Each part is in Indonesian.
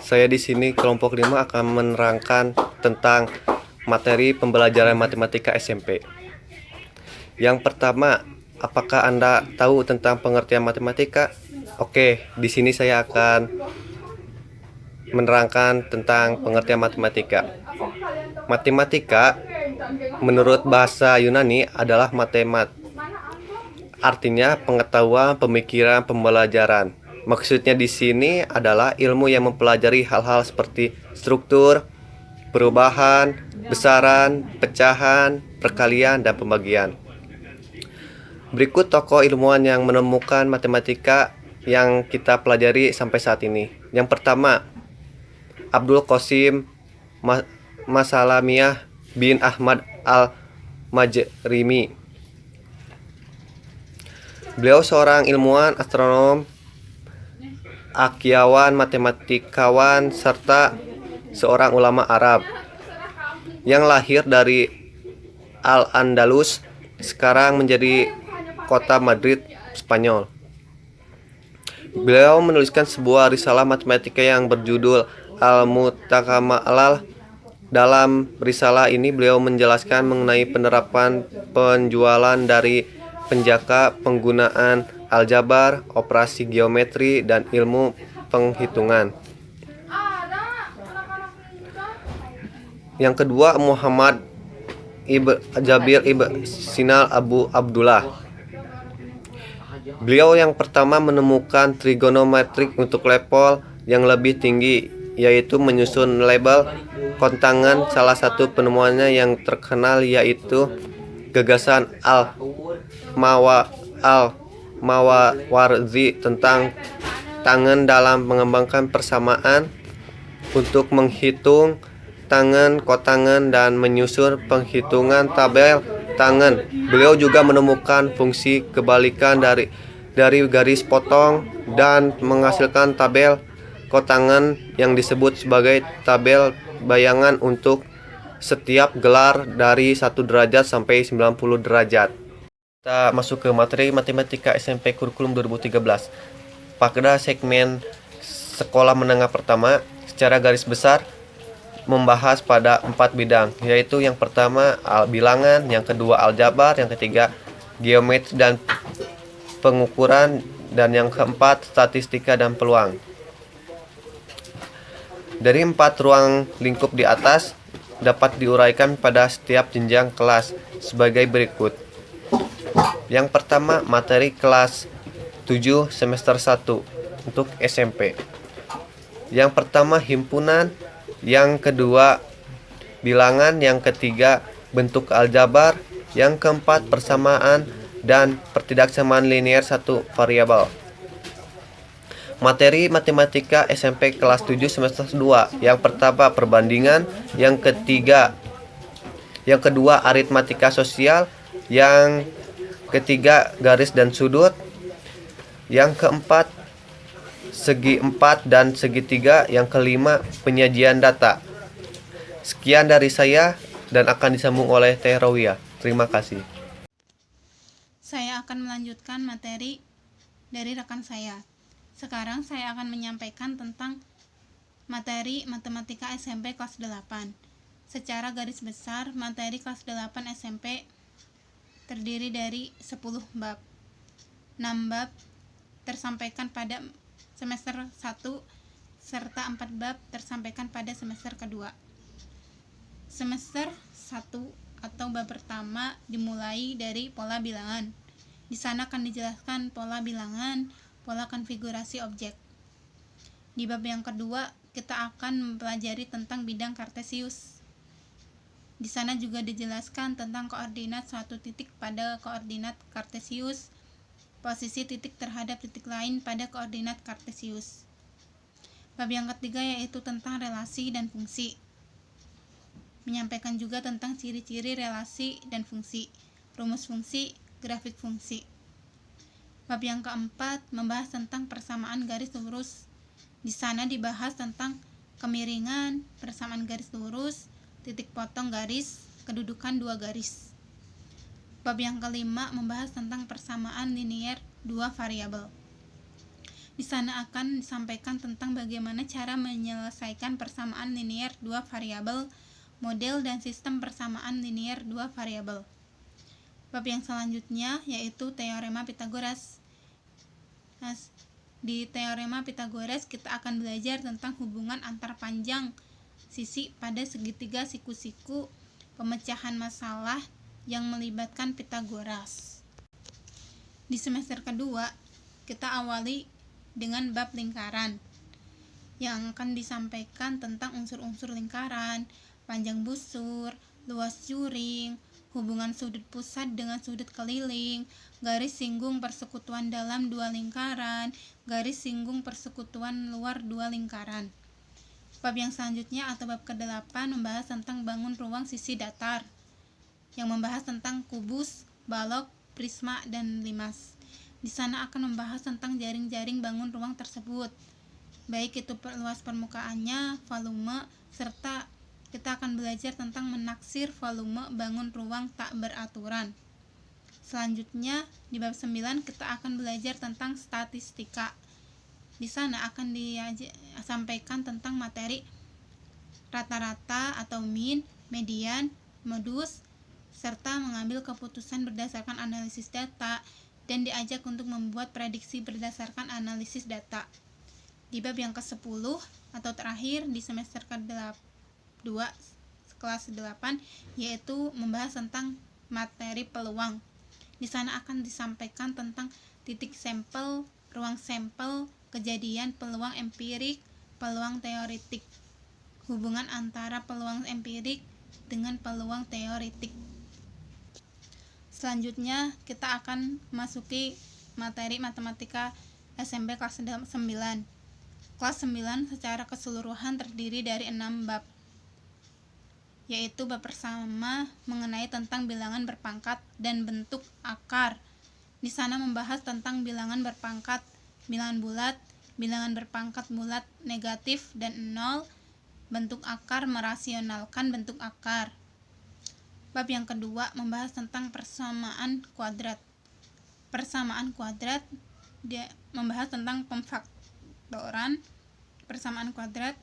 Saya di sini kelompok 5 akan menerangkan tentang materi pembelajaran matematika SMP. Yang pertama, apakah Anda tahu tentang pengertian matematika? Oke, di sini saya akan menerangkan tentang pengertian matematika. Matematika menurut bahasa Yunani adalah matemat. Artinya pengetahuan, pemikiran, pembelajaran. Maksudnya di sini adalah ilmu yang mempelajari hal-hal seperti struktur, perubahan, besaran, pecahan, perkalian, dan pembagian. Berikut tokoh ilmuwan yang menemukan matematika yang kita pelajari sampai saat ini. Yang pertama, Abdul Qasim Masalamiah bin Ahmad al-Majrimi. Beliau seorang ilmuwan, astronom, akiawan, matematikawan, serta seorang ulama Arab yang lahir dari Al-Andalus, sekarang menjadi kota Madrid, Spanyol. Beliau menuliskan sebuah risalah matematika yang berjudul Al-Mutakamallah. Dalam risalah ini beliau menjelaskan mengenai penerapan penjualan dari penjaka, penggunaan aljabar, operasi geometri, dan ilmu penghitungan. Yang kedua, Muhammad Jabir Ibn Sina Abu Abdullah. Beliau yang pertama menemukan trigonometrik untuk level yang lebih tinggi, yaitu menyusun label kontangan. Salah satu penemuannya yang terkenal yaitu gagasan Al-Mawardi tentang tangan dalam mengembangkan persamaan untuk menghitung tangan, kotangan, dan menyusun penghitungan tabel tangan. Beliau juga menemukan fungsi kebalikan dari garis potong dan menghasilkan tabel kotangan yang disebut sebagai tabel bayangan untuk setiap gelar dari 1 derajat sampai 90 derajat. Kita masuk ke materi matematika SMP kurikulum 2013. Pada segmen sekolah menengah pertama, secara garis besar membahas pada 4 bidang, yaitu yang pertama bilangan, yang kedua aljabar, yang ketiga geometri dan pengukuran, dan yang keempat statistika dan peluang. Dari 4 ruang lingkup di atas dapat diuraikan pada setiap jenjang kelas sebagai berikut. Yang pertama, materi kelas 7 semester 1 untuk SMP. Yang pertama himpunan, yang kedua bilangan, yang ketiga bentuk aljabar, yang keempat persamaan dan pertidaksamaan linear satu variabel. Materi matematika SMP kelas 7 semester 2. Yang pertama perbandingan, yang kedua aritmatika sosial, yang ketiga garis dan sudut, yang keempat segi 4 dan segitiga, yang kelima penyajian data. Sekian dari saya dan akan disambung oleh Teh Rawiyah. Terima kasih. Saya akan melanjutkan materi dari rekan saya. Sekarang saya akan menyampaikan tentang materi matematika SMP kelas 8. Secara garis besar, materi kelas 8 SMP terdiri dari 10 bab. 6 bab tersampaikan pada semester 1 serta 4 bab tersampaikan pada semester kedua. Semester 1 atau bab pertama dimulai dari pola bilangan. Di sana akan dijelaskan pola bilangan, pola konfigurasi objek. Di bab yang kedua, kita akan mempelajari tentang bidang kartesius. Di sana juga dijelaskan tentang koordinat suatu titik pada koordinat kartesius, posisi titik terhadap titik lain pada koordinat kartesius. Bab yang ketiga yaitu tentang relasi dan fungsi. Menyampaikan juga tentang ciri-ciri relasi dan fungsi, rumus fungsi, grafik fungsi. Bab yang keempat membahas tentang persamaan garis lurus. Di sana dibahas tentang kemiringan, persamaan garis lurus, titik potong garis, kedudukan dua garis. Bab yang kelima membahas tentang persamaan linear dua variabel. Di sana akan disampaikan tentang bagaimana cara menyelesaikan persamaan linier dua variabel, model dan sistem persamaan linier dua variabel. Bab yang selanjutnya yaitu teorema Pythagoras. Nah, di teorema Pythagoras kita akan belajar tentang hubungan antar panjang sisi pada segitiga siku-siku pemecahan masalah yang melibatkan Pythagoras. Di semester kedua, kita awali dengan bab lingkaran yang akan disampaikan tentang unsur-unsur lingkaran, panjang busur, luas juring, hubungan sudut pusat dengan sudut keliling, garis singgung persekutuan dalam dua lingkaran, garis singgung persekutuan luar dua lingkaran. Bab yang selanjutnya atau bab ke-8 membahas tentang bangun ruang sisi datar, yang membahas tentang kubus, balok, prisma, dan limas. Di sana akan membahas tentang jaring-jaring bangun ruang tersebut, baik itu luas permukaannya, volume, serta kita akan belajar tentang menaksir volume bangun ruang tak beraturan. Selanjutnya, di bab 9 kita akan belajar tentang statistika. Di sana akan disampaikan tentang materi rata-rata atau mean, median, modus, serta mengambil keputusan berdasarkan analisis data dan diajak untuk membuat prediksi berdasarkan analisis data. Di bab yang ke-10 atau terakhir di semester ke-2 kelas 8 yaitu membahas tentang materi peluang. Di sana akan disampaikan tentang titik sampel, ruang sampel, kejadian peluang empirik, peluang teoritik, hubungan antara peluang empirik dengan peluang teoritik. Selanjutnya kita akan masuki materi matematika SMP kelas 9. Kelas 9 secara keseluruhan terdiri dari 6 bab, yaitu bab pertama mengenai tentang bilangan berpangkat dan bentuk akar. Di sana membahas tentang bilangan berpangkat, bilangan bulat, bilangan berpangkat bulat negatif dan 0, bentuk akar, merasionalkan bentuk akar. Bab yang kedua membahas tentang persamaan kuadrat. Persamaan kuadrat dia membahas tentang pemfaktoran persamaan kuadrat,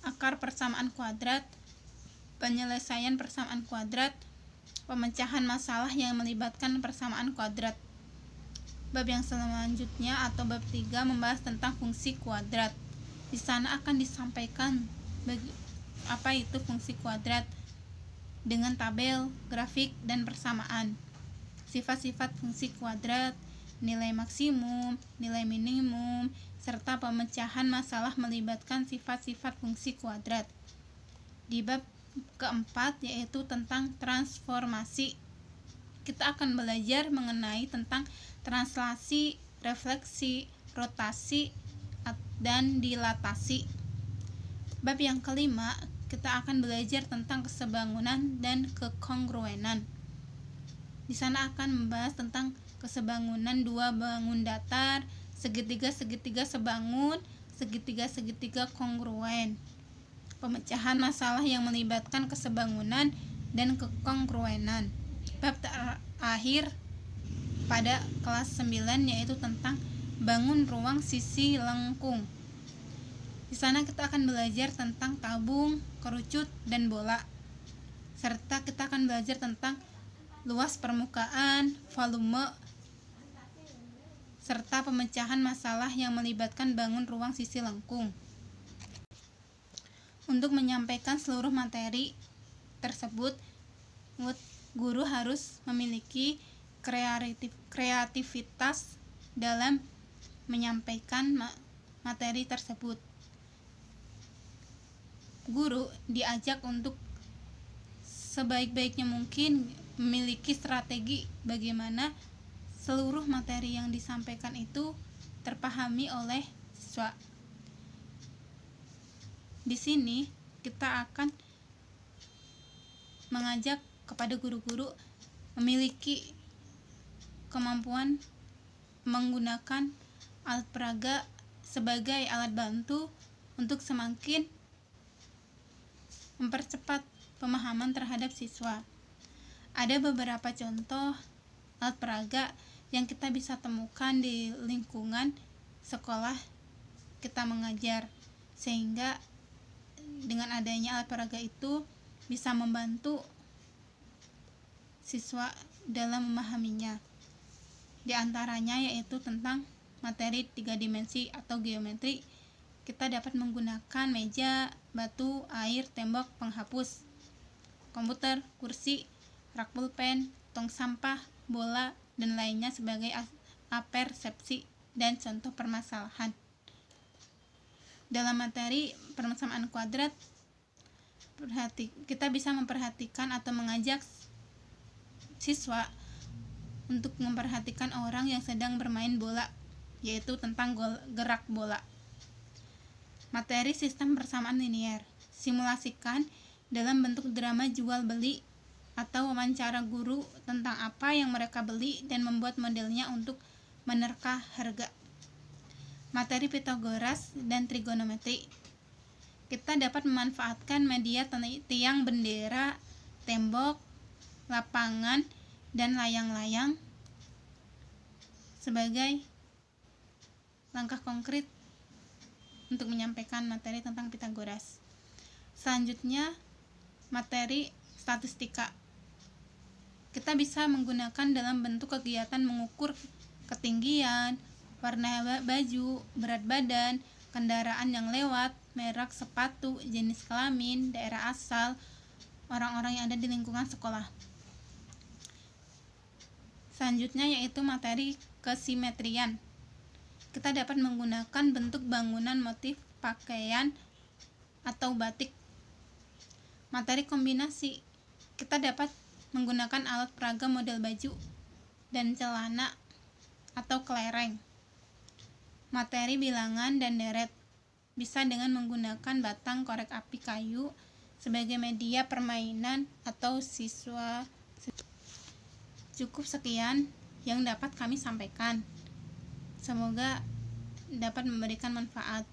akar persamaan kuadrat, penyelesaian persamaan kuadrat, pemecahan masalah yang melibatkan persamaan kuadrat. Bab yang selanjutnya atau bab 3 membahas tentang fungsi kuadrat. Di sana akan disampaikan apa itu fungsi kuadrat dengan tabel, grafik, dan persamaan. Sifat-sifat fungsi kuadrat, nilai maksimum, nilai minimum, serta pemecahan masalah melibatkan sifat-sifat fungsi kuadrat. Di bab keempat yaitu tentang transformasi, kita akan belajar mengenai tentang translasi, refleksi, rotasi, dan dilatasi. Bab yang kelima kita akan belajar tentang kesebangunan dan kekongruenan. Di sana akan membahas tentang kesebangunan dua bangun datar, segitiga-segitiga sebangun, segitiga-segitiga kongruen, pemecahan masalah yang melibatkan kesebangunan dan kekongruenan. Bab terakhir pada kelas 9 yaitu tentang bangun ruang sisi lengkung. Di sana kita akan belajar tentang tabung, kerucut, dan bola. Serta kita akan belajar tentang luas permukaan, volume, serta pemecahan masalah yang melibatkan bangun ruang sisi lengkung. Untuk menyampaikan seluruh materi tersebut, guru harus memiliki kreativitas dalam menyampaikan materi tersebut. Guru diajak untuk sebaik-baiknya mungkin memiliki strategi bagaimana seluruh materi yang disampaikan itu terpahami oleh siswa. Di sini kita akan mengajak kepada guru-guru memiliki kemampuan menggunakan alat peraga sebagai alat bantu untuk semakin mempercepat pemahaman terhadap siswa. Ada beberapa contoh alat peraga yang kita bisa temukan di lingkungan sekolah kita mengajar, sehingga dengan adanya alat peraga itu bisa membantu siswa dalam memahaminya. Di antaranya yaitu tentang materi 3 dimensi atau geometri. Kita dapat menggunakan meja, batu, air, tembok, penghapus, komputer, kursi, rak pulpen, tong sampah, bola, dan lainnya sebagai apersepsi dan contoh permasalahan. Dalam materi persamaan kuadrat, kita bisa memperhatikan atau mengajak siswa untuk memperhatikan orang yang sedang bermain bola, yaitu tentang gerak bola. Materi sistem persamaan linier, simulasikan dalam bentuk drama jual beli atau wawancara guru tentang apa yang mereka beli dan membuat modelnya untuk menerka harga. Materi Pitagoras dan trigonometri, kita dapat memanfaatkan media tiang bendera, tembok, lapangan, dan layang-layang sebagai langkah konkret untuk menyampaikan materi tentang Pitagoras. Selanjutnya, materi statistika. Kita bisa menggunakan dalam bentuk kegiatan mengukur ketinggian, warna baju, berat badan, kendaraan yang lewat, merek sepatu, jenis kelamin, daerah asal orang-orang yang ada di lingkungan sekolah. Selanjutnya yaitu materi kesimetrian. Kita dapat menggunakan bentuk bangunan, motif pakaian, atau batik. Materi kombinasi, kita dapat menggunakan alat peraga model baju dan celana atau kelereng. Materi bilangan dan deret, bisa dengan menggunakan batang korek api kayu sebagai media permainan atau siswa. Cukup sekian yang dapat kami sampaikan. Semoga dapat memberikan manfaat.